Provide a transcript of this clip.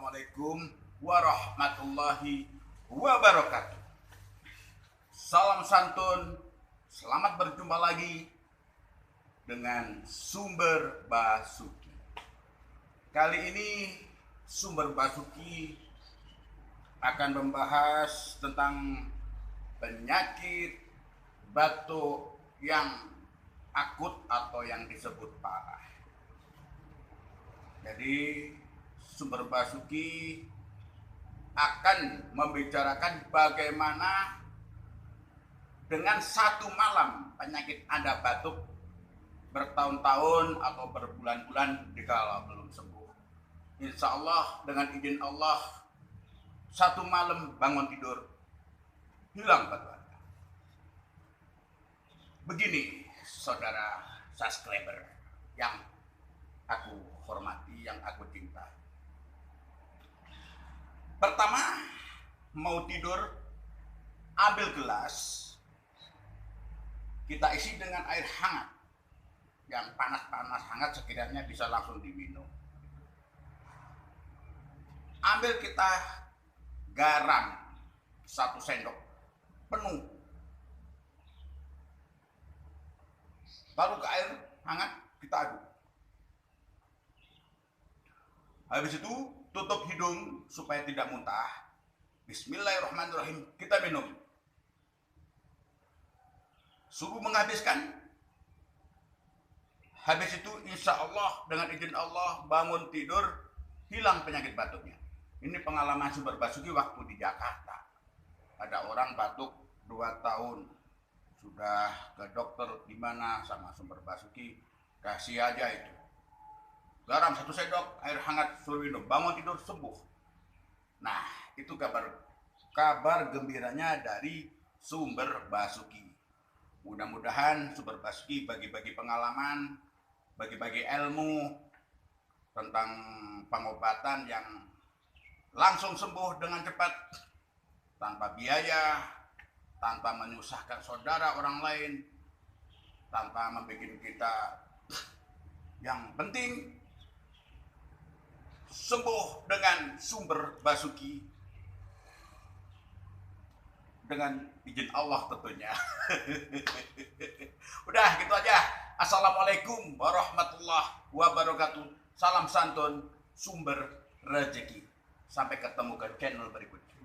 Assalamualaikum warahmatullahi wabarakatuh. Salam santun, selamat berjumpa lagi dengan Sumber Basuki. Kali ini Sumber Basuki akan membahas tentang penyakit batuk yang akut atau yang disebut parah. Jadi Sumber Basuki akan membicarakan bagaimana dengan satu malam penyakit Anda batuk bertahun-tahun atau berbulan-bulan dikala belum sembuh. Insya Allah dengan izin Allah satu malam bangun tidur hilang batuk Anda. Begini saudara subscriber yang aku hormati, yang aku cinta. Pertama, mau tidur, ambil gelas, kita isi dengan air hangat, yang panas-panas hangat sekiranya bisa langsung diminum. Ambil kita garam 1 sendok penuh, baru ke air hangat kita aduk. Habis itu tutup hidung supaya tidak muntah. Bismillahirrahmanirrahim, kita minum. Subuh menghabiskan. Habis itu insya Allah dengan izin Allah bangun tidur hilang penyakit batuknya. Ini pengalaman Sumber Basuki waktu di Jakarta. Ada orang batuk 2 tahun. Sudah ke dokter di mana sama Sumber Basuki, kasih aja itu. Garam 1 sendok, air hangat suruh minum, bangun tidur sembuh. Nah, itu kabar gembiranya dari Sumber Basuki. Mudah-mudahan Sumber Basuki bagi-bagi pengalaman, bagi-bagi ilmu tentang pengobatan yang langsung sembuh dengan cepat, tanpa biaya, tanpa menyusahkan saudara orang lain, tanpa membuat kita yang penting sembuh dengan Sumber Basuki dengan izin Allah tentunya. Udah gitu aja. Assalamualaikum warahmatullahi wabarakatuh. Salam santun, sumber rezeki. Sampai ketemu ke channel berikutnya.